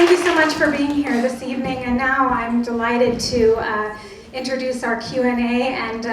Thank you so much for being here this evening, and now I'm delighted to introduce our Q&A and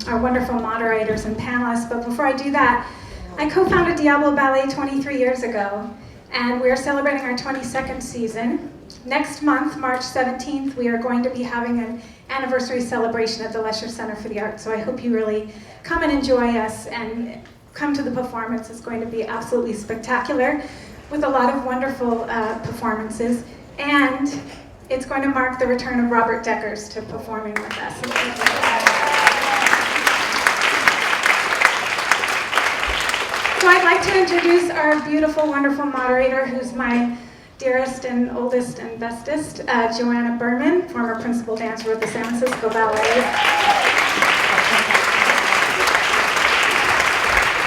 our wonderful moderators and panelists. But before I do that, I co-founded Diablo Ballet 23 years ago, and we are celebrating our 22nd season. Next month, March 17th, we are going to be having an anniversary celebration at the Lesher Center for the Arts, so I hope you really come and enjoy us and come to the performance. It's going to be absolutely spectacular with a lot of wonderful performances, and it's going to mark the return of Robert Deckers to performing with us. So I'd like to introduce our beautiful, wonderful moderator, who's my dearest and oldest and bestest, Joanna Berman, former principal dancer with the San Francisco Ballet.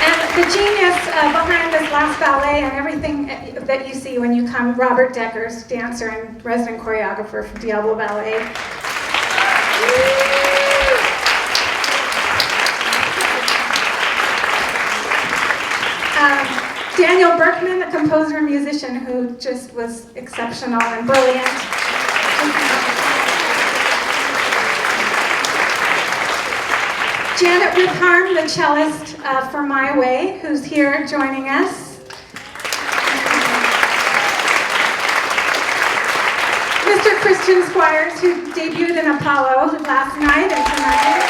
And the genius behind this last ballet and everything that you see when you come, Robert Deckers, dancer and resident choreographer for Diablo Ballet. Daniel Berkman, the composer and musician who just was exceptional and brilliant. Janet Withharm, the cellist for My Way, who's here joining us. Mr. Christian Squires, who debuted in Apollo last night and tonight.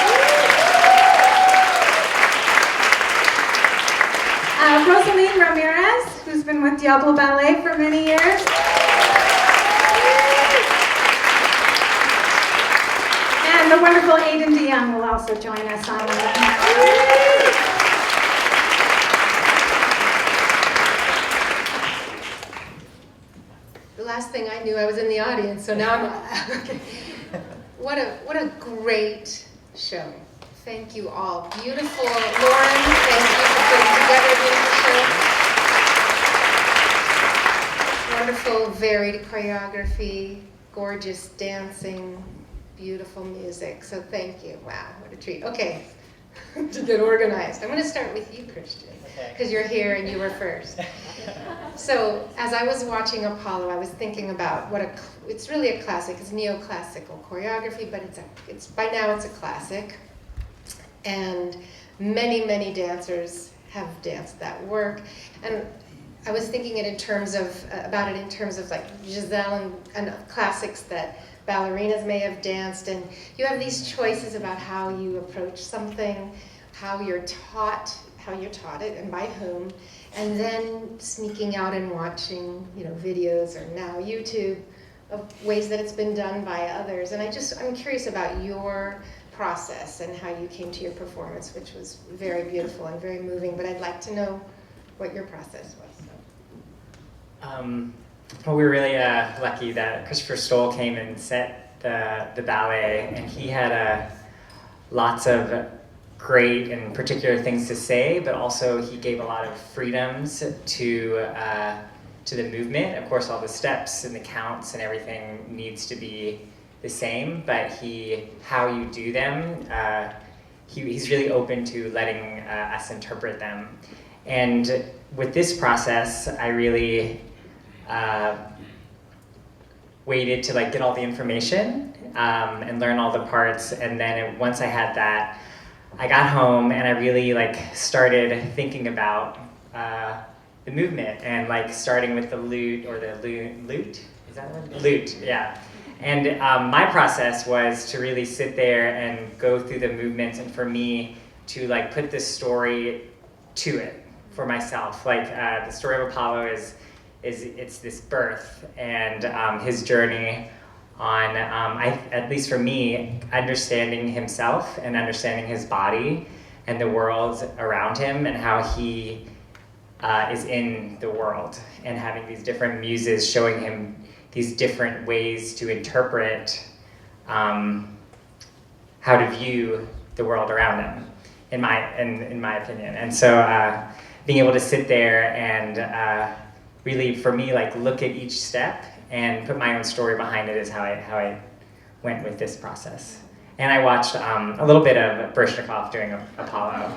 Rosaline Ramirez, who's been with Diablo Ballet for many years. And the wonderful Aidan DeYoung will also join us on the panel. The last thing I knew, I was in the audience, so now I'm okay. What a great show. Thank you all. Beautiful. Lauren, thank you for putting together a beautiful show. Wonderful, varied choreography, gorgeous dancing, beautiful music. So thank you. Wow, what a treat. Okay, to get organized. I'm going to start with you, Christian, because you're here and you were first. So as I was watching Apollo, I was thinking about it's really a classic. It's neoclassical choreography, but by now it's a classic. And many, many dancers have danced that work. And I was thinking about it in terms of like Giselle and classics that ballerinas may have danced. And you have these choices about how you approach something, how you're taught it, and by whom. And then sneaking out and watching, videos or now YouTube of ways that it's been done by others. And I'm curious about your process and how you came to your performance, which was very beautiful and very moving, but I'd like to know what your process was. Well, we were really lucky that Christopher Stoll came and set the ballet, and he had lots of great and particular things to say, but also he gave a lot of freedoms to the movement. Of course, all the steps and the counts and everything needs to be the same, but how you do them, he's really open to letting us interpret them. And with this process, I really waited to get all the information and learn all the parts. And then once I had that, I got home and I really started thinking about the movement and starting with the lute or the lute. Is that one? Lute, yeah. And my process was to really sit there and go through the movements, and for me to put this story to it for myself. The story of Apollo is it's this birth and his journey on, at least for me, understanding himself and understanding his body and the world around him and how he is in the world, and having these different muses showing him these different ways to interpret how to view the world around him, in my opinion. And so being able to sit there and really, for me, look at each step and put my own story behind it is how I went with this process. And I watched a little bit of Baryshnikov doing Apollo.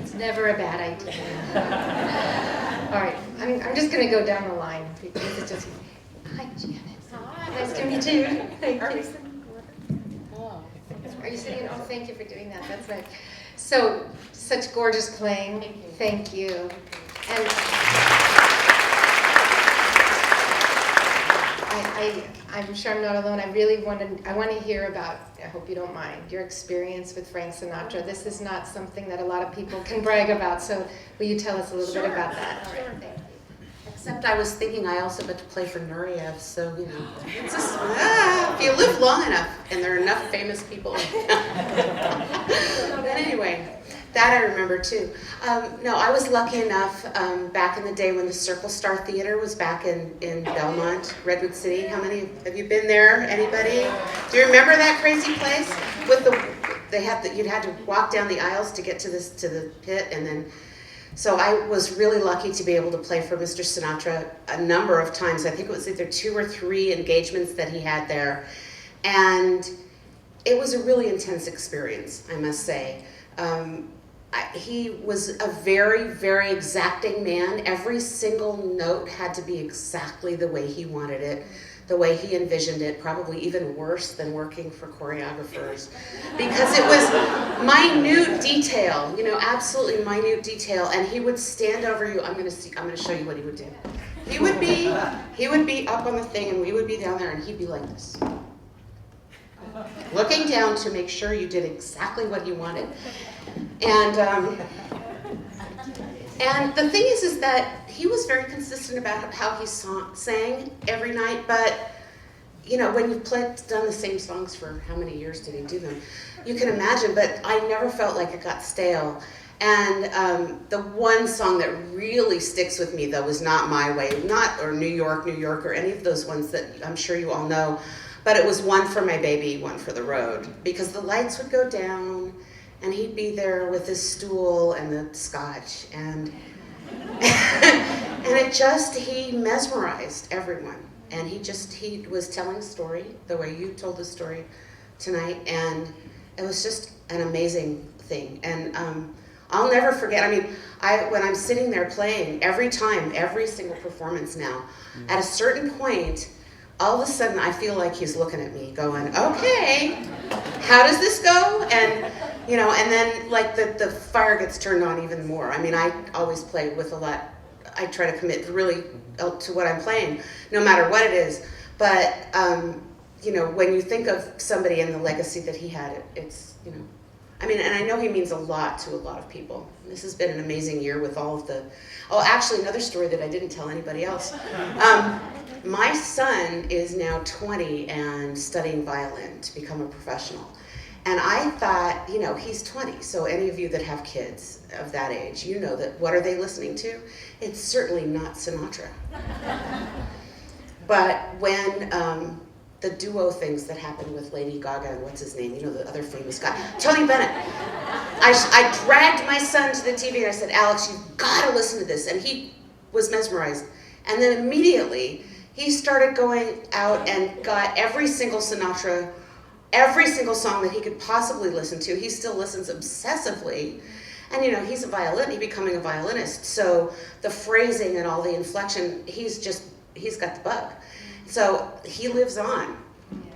It's never a bad idea. All right. I'm just going to go down the line because it's just. Hi, Janet. Hi. Nice to meet you. Thank you. Are you sitting? Oh, thank you for doing that. That's nice. So, such gorgeous playing. Thank you. And I'm sure I'm not alone. I really want to hear about, I hope you don't mind, your experience with Frank Sinatra. This is not something that a lot of people can brag about, so will you tell us a little bit about that? Sure. Thank you. Except I was thinking I also got to play for Nureyev, so, you know, it's just, if you live long enough, and there are enough famous people. But anyway, that I remember too. No, I was lucky enough back in the day when the Circle Star Theater was back in Belmont, Redwood City. How many have you been there? Anybody? Do you remember that crazy place with you'd had to walk down the aisles to get to the pit, and then. So I was really lucky to be able to play for Mr. Sinatra a number of times. I think it was either 2 or 3 engagements that he had there, and it was a really intense experience, I must say. He was a very, very exacting man. Every single note had to be exactly the way he wanted it, the way he envisioned it, probably even worse than working for choreographers, because it was minute detail, you know, absolutely minute detail. And he would stand over you. I'm going to show you what he would do. He would be up on the thing, and we would be down there, and he'd be like this, looking down to make sure you did exactly what he wanted. And the thing is that he was very consistent about how he sang every night, but, you know, when you've done the same songs for how many years did he do them, you can imagine, but I never felt like it got stale. And the one song that really sticks with me, though, was Not My Way, or New York, or any of those ones that I'm sure you all know, but it was One for My Baby, One for the Road, because the lights would go down, and he'd be there with his stool and the scotch, and he mesmerized everyone. And he was telling a story the way you told the story tonight, and it was just an amazing thing. And I'll never forget, when I'm sitting there playing, every single performance now, at a certain point, all of a sudden I feel like he's looking at me going, okay, how does this go? And, you know, and then like the fire gets turned on even more. I always play with a lot, I try to commit really to what I'm playing, no matter what it is. But, you know, when you think of somebody and the legacy that he had, it's, you know, and I know he means a lot to a lot of people. This has been an amazing year with all of actually another story that I didn't tell anybody else. My son is now 20 and studying violin to become a professional. And I thought, you know, he's 20, so any of you that have kids of that age, you know that what are they listening to? It's certainly not Sinatra. But when the duo things that happened with Lady Gaga and what's his name, you know, the other famous guy, Tony Bennett, I dragged my son to the TV and I said, Alex, you've got to listen to this. And he was mesmerized. And then immediately, he started going out and got every single Sinatra, every single song that he could possibly listen to. He still listens obsessively. And, you know, he's becoming a violinist. So the phrasing and all the inflection, he's got the bug. So he lives on.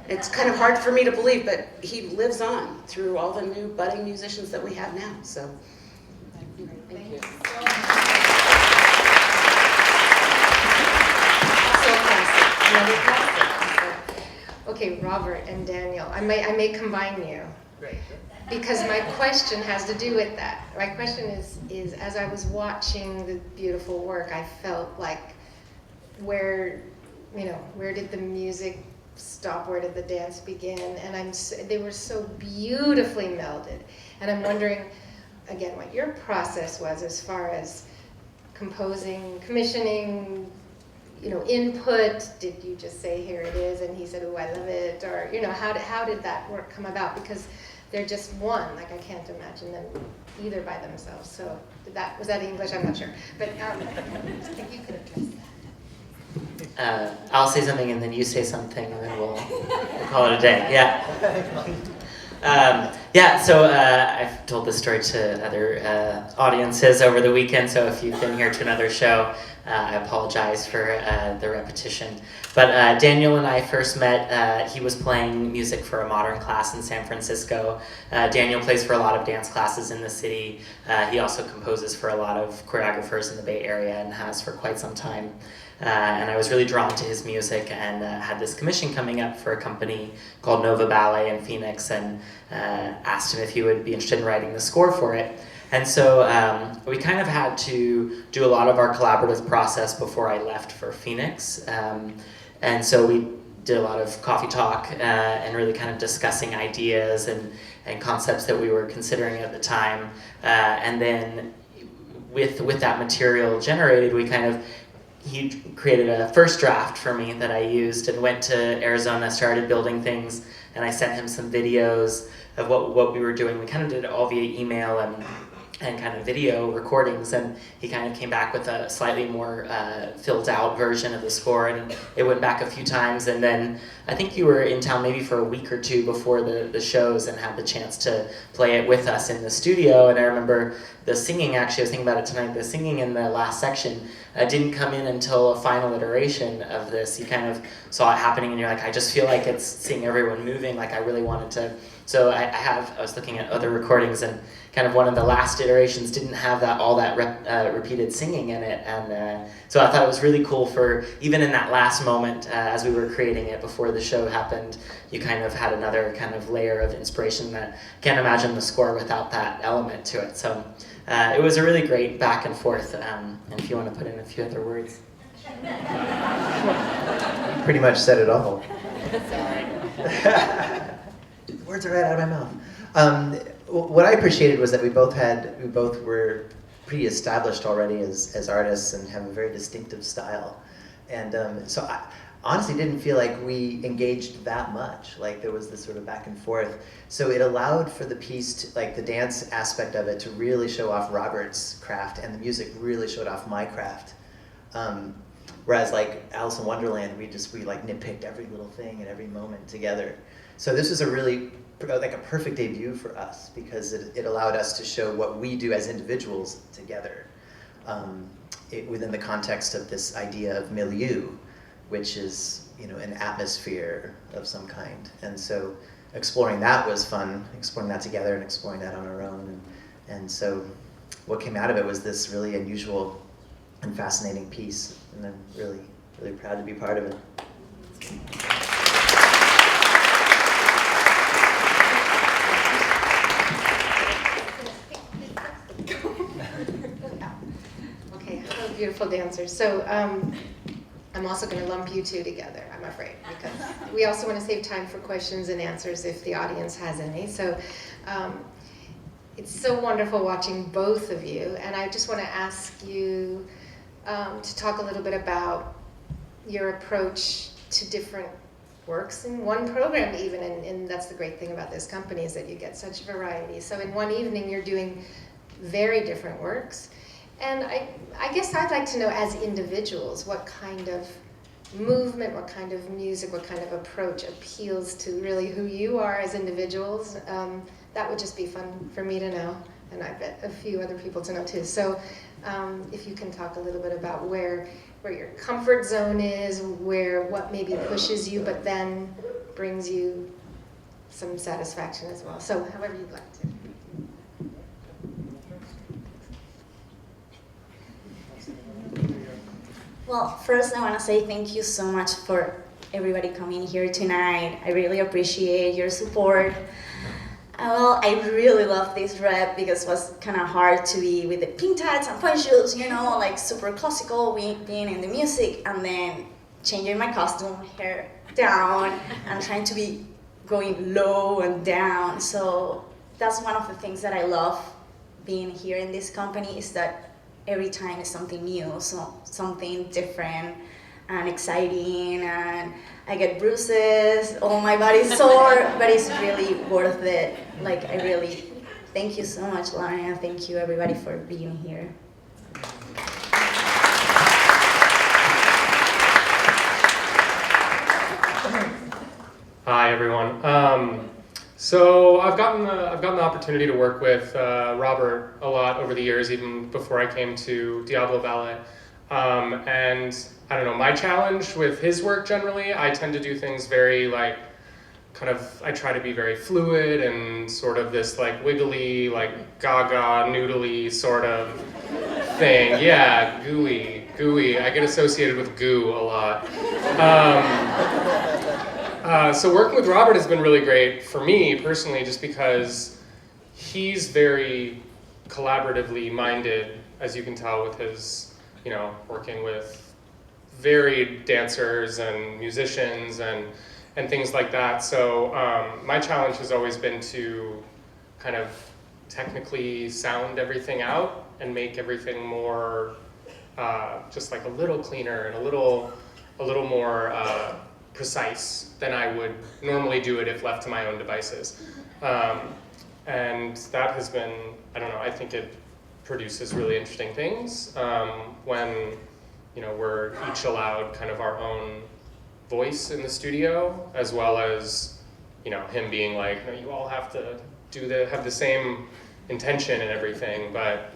It's kind of hard for me to believe, but he lives on through all the new budding musicians that we have now. So, thank you. Okay, Robert and Daniel, I may combine you. Great. Because my question has to do with that. My question is as I was watching the beautiful work, I felt like where did the music stop? Where did the dance begin? And they were so beautifully melded. And I'm wondering, again, what your process was as far as composing, commissioning, you know, input. Did you just say, here it is, and he said, oh, I love it? Or, you know, how did that work come about? Because they're just one. Like, I can't imagine them either by themselves. So was that English? I'm not sure. But I think you could address that. I'll say something and then you say something and then we'll call it a day. Yeah. So I've told this story to other audiences over the weekend, so if you've been here to another show, I apologize for the repetition. But Daniel and I first met, he was playing music for a modern class in San Francisco. Daniel plays for a lot of dance classes in the city. He also composes for a lot of choreographers in the Bay Area and has for quite some time. And I was really drawn to his music and had this commission coming up for a company called Ballet in Phoenix, and asked him if he would be interested in writing the score for it. And so we kind of had to do a lot of our collaborative process before I left for Phoenix. And so we did a lot of coffee talk and really kind of discussing ideas and concepts that we were considering at the time. And then with that material generated, he created a first draft for me that I used and went to Arizona, started building things, and I sent him some videos of what we were doing. We kind of did it all via email and kind of video recordings, and he kind of came back with a slightly more filled out version of the score, and it went back a few times. And then I think you were in town maybe for a week or two before the shows and had the chance to play it with us in the studio. And I remember the singing, actually I was thinking about it tonight, the singing in the last section didn't come in until a final iteration of this. You kind of saw it happening and you're like, I just feel like it's seeing everyone moving, like I really wanted to. So I was looking at other recordings, and kind of one of the last iterations didn't have all that repeated singing in it. And so I thought it was really cool for, even in that last moment as we were creating it before the show happened, you kind of had another kind of layer of inspiration that can't imagine the score without that element to it. So it was a really great back and forth. And if you want to put in a few other words. Pretty much said it all. Sorry. Words are right out of my mouth. What I appreciated was that we both were pretty established already as artists and have a very distinctive style. And so I honestly didn't feel like we engaged that much. Like there was this sort of back and forth. So it allowed for the piece to, like the dance aspect of it, to really show off Robert's craft, and the music really showed off my craft. Whereas like Alice in Wonderland, we like nitpicked every little thing and every moment together. So this was a really like a perfect debut for us, because it allowed us to show what we do as individuals together within the context of this idea of milieu, which is, you know, an atmosphere of some kind. And so exploring that was fun, exploring that together and exploring that on our own. And so what came out of it was this really unusual and fascinating piece, and I'm really, really proud to be part of it. Okay, hello, beautiful dancers. So I'm also going to lump you two together, I'm afraid, because we also want to save time for questions and answers if the audience has any. So it's so wonderful watching both of you, and I just want to ask you to talk a little bit about your approach to different works in one program even, and that's the great thing about this company, is that you get such variety. So in one evening you're doing very different works, and I guess I'd like to know, as individuals, what kind of movement, what kind of music, what kind of approach appeals to really who you are as individuals. That would just be fun for me to know, and I bet a few other people to know too. So if you can talk a little bit about where your comfort zone is, what maybe pushes you but then brings you some satisfaction as well. So however you'd like to. Well, first I want to say thank you so much for everybody coming here tonight. I really appreciate your support. Well, I really love this rep because it was kind of hard to be with the pink tights and point shoes, you know, like super classical, being in the music, and then changing my costume, hair down, and trying to be going low and down. So that's one of the things that I love being here in this company, is that every time is something new, so something different and exciting, and I get bruises, all my body's sore, but it's really worth it. Like, I really, thank you so much, Lana, thank you everybody for being here. Hi everyone. So I've gotten the opportunity to work with Robert a lot over the years, even before I came to Diablo Ballet. And I don't know, my challenge with his work generally, I tend to do things very like, I try to be very fluid and sort of this like wiggly, like gaga, noodly sort of thing. Yeah, gooey. I get associated with goo a lot. So working with Robert has been really great for me personally, just because he's very collaboratively minded, as you can tell with his, working with varied dancers and musicians and things like that. So my challenge has always been to kind of technically sound everything out and make everything more just like a little cleaner and a little more precise than I would normally do it if left to my own devices. And that has been, I don't know, I think it produces really interesting things when we're each allowed kind of our own voice in the studio, as well as him being like, no, you all have to have the same intention and everything, but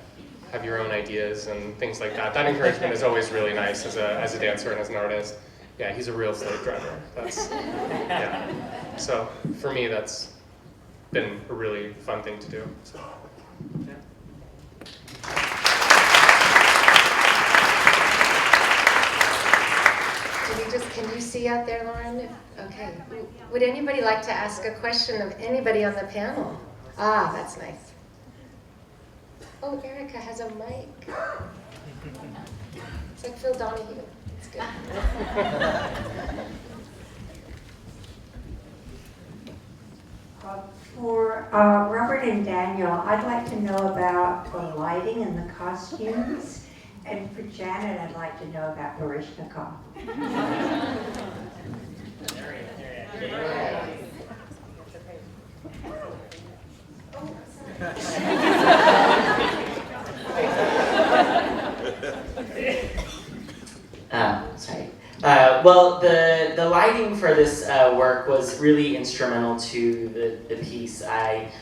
have your own ideas and things like that. That encouragement is always really nice as a dancer and as an artist. Yeah, he's a real slave driver. Yeah. So for me, that's been a really fun thing to do. So, yeah. Can you see out there, Lauren? Okay. Would anybody like to ask a question of anybody on the panel? Ah, that's nice. Oh, Erica has a mic. It's like Phil Donahue. It's good. For Robert and Daniel, I'd like to know about the lighting and the costumes. And for Janet, I'd like to know about Baryshnikov. Sorry. Well, the lighting for this work was really instrumental to the piece.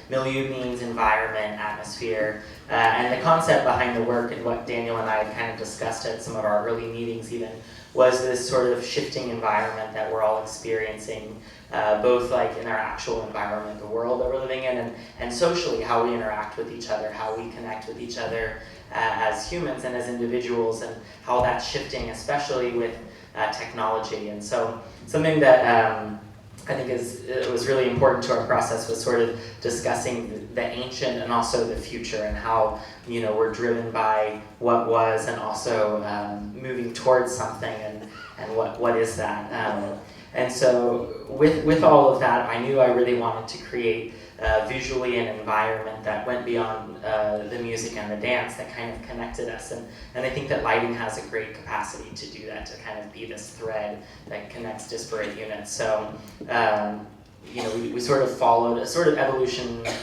Milieu means environment, atmosphere, and the concept behind the work and what Daniel and I had kind of discussed at some of our early meetings even was this sort of shifting environment that we're all experiencing, both like in our actual environment, the world that we're living in, and socially, how we interact with each other, how we connect with each other as humans and as individuals, and how that's shifting, especially with technology. And so something that I think was really important to our process was sort of discussing the ancient and also the future, and how we're driven by what was and also moving towards something, and what is that. And so with all of that, I knew I really wanted to create visually an environment that went beyond the music and the dance, that kind of connected us. And I think that lighting has a great capacity to do that, to kind of be this thread that connects disparate units. So we sort of followed a sort of evolutionary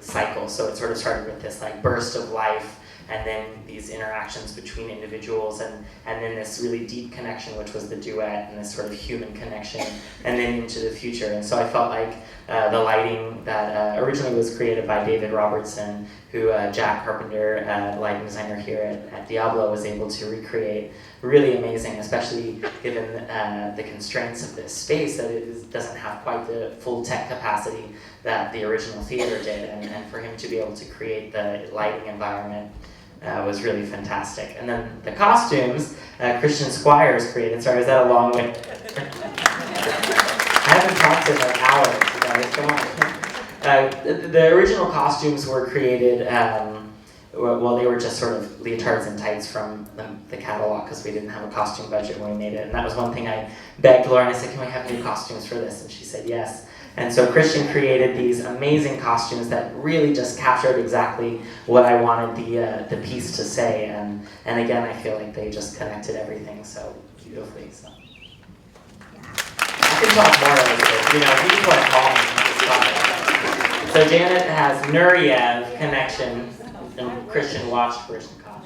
cycle. So it sort of started with this like burst of life, and then these interactions between individuals, and then this really deep connection, which was the duet, and this sort of human connection, and then into the future. And so I felt like the lighting that originally was created by David Robertson, who Jack Carpenter, the lighting designer here at Diablo, was able to recreate. Really amazing, especially given the constraints of this space, that it doesn't have quite the full tech capacity that the original theater did, and for him to be able to create the lighting environment was really fantastic. And then the costumes, Christian Squires created. Sorry, is that a long way? I haven't talked in like hours, you guys. Come on. The original costumes were created, well, they were just sort of leotards and tights from the catalog, because we didn't have a costume budget when we made it. And that was one thing I begged Lauren. I said, can we have new costumes for this? And she said yes. And so Christian created these amazing costumes that really just captured exactly what I wanted the piece to say. And again, I feel like they just connected everything so beautifully. So I can talk more about it. You just want to call me. So Janet has Nureyev connection, and Christian watched Baryshnikov.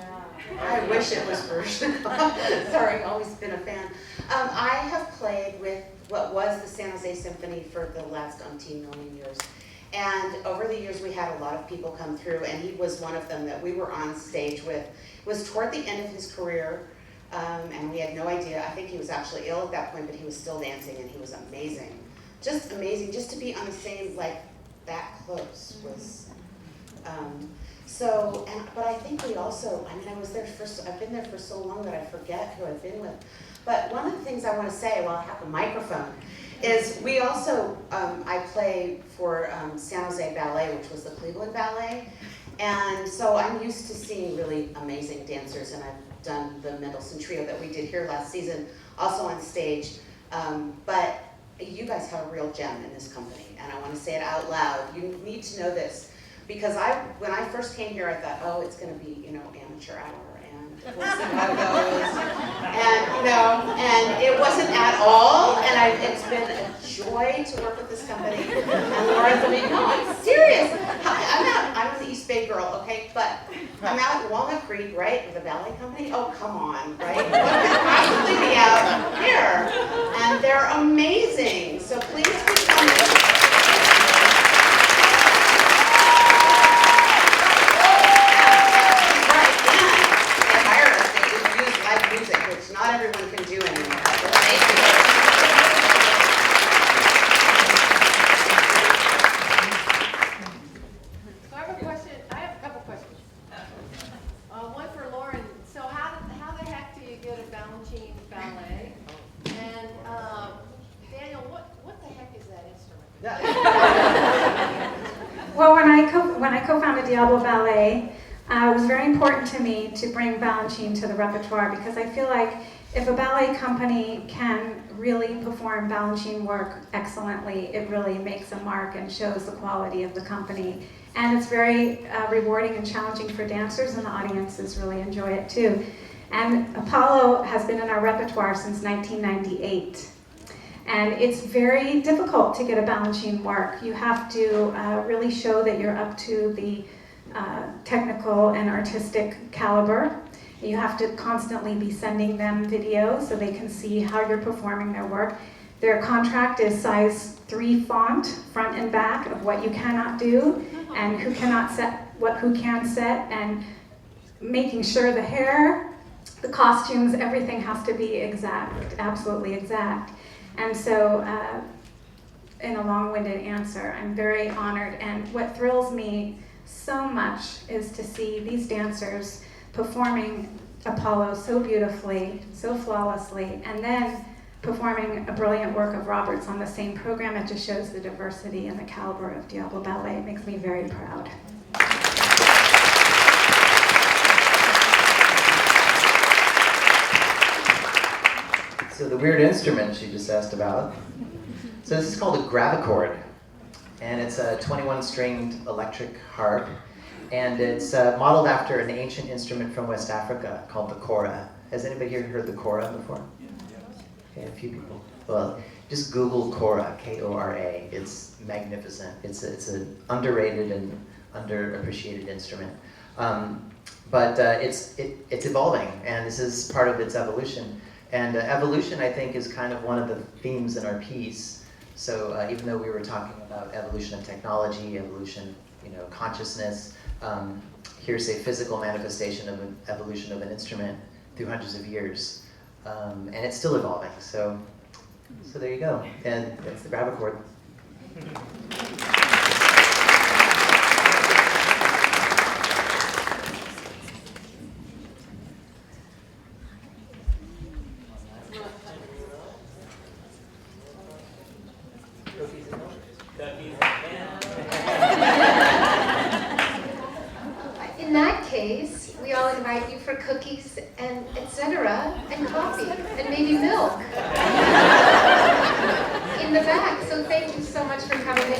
I wish it was Baryshnikov. Sorry, always been a fan. I have played with what was the San Jose Symphony for the last umpteen million years. And over the years, we had a lot of people come through, and he was one of them that we were on stage with. It was toward the end of his career, and we had no idea. I think he was actually ill at that point, but he was still dancing, and he was amazing. Just amazing, just to be on the same, like, that close was, but I think we also, I mean, I've been there for so long that I forget who I've been with. But one of the things I want to say while I have the microphone is we also, I play for San Jose Ballet, which was the Cleveland Ballet. And so I'm used to seeing really amazing dancers, and I've done the Mendelssohn Trio that we did here last season, also on stage. But you guys have a real gem in this company, and I want to say it out loud. You need to know this, because when I first came here, I thought, oh, it's going to be, amateur hour, and we'll see how it goes. And it wasn't at all, and it's been a joy to work with this company. And Laura told me, no, I'm serious. I'm an East Bay girl, okay, but I'm out at Walnut Creek, right, with a ballet company. Oh, come on, right? What could possibly be out here? And they're amazing. So please keep coming. Not everyone can do anymore. Thank you. So I have a question. I have a couple questions. One for Lauren. So how the heck do you get a Balanchine ballet? And Daniel, what the heck is that instrument? Well, when I co-founded Diablo Ballet, it was very important to me to bring Balanchine to the repertoire, because I feel like if a ballet company can really perform Balanchine work excellently, it really makes a mark and shows the quality of the company. And it's very rewarding and challenging for dancers, and the audiences really enjoy it too. And Apollo has been in our repertoire since 1998. And it's very difficult to get a Balanchine work. You have to really show that you're up to the technical and artistic caliber. You have to constantly be sending them videos so they can see how you're performing their work. Their contract is size 3 font, front and back, of what you cannot do and who cannot set, who can set, and making sure the hair, the costumes, everything has to be exact, absolutely exact. And so, in a long-winded answer, I'm very honored, and what thrills me so much is to see these dancers performing Apollo so beautifully, so flawlessly, and then performing a brilliant work of Robert's on the same program. It just shows the diversity and the caliber of Diablo Ballet. It makes me very proud. So the weird instrument she just asked about. So this is called a gravichord, and it's a 21-stringed electric harp, and it's modeled after an ancient instrument from West Africa called the kora. Has anybody here heard the kora before? Okay, a few people. Well, just Google kora, K-O-R-A. It's magnificent. It's an underrated and underappreciated instrument. But it's evolving, and this is part of its evolution. And evolution, I think, is kind of one of the themes in our piece. So even though we were talking about evolution of technology, evolution, consciousness, here's a physical manifestation of an evolution of an instrument through hundreds of years, and it's still evolving. So there you go, and that's the gravichord. In that case, we all invite you for cookies and etc. and coffee and maybe milk in the back. So thank you so much for coming in.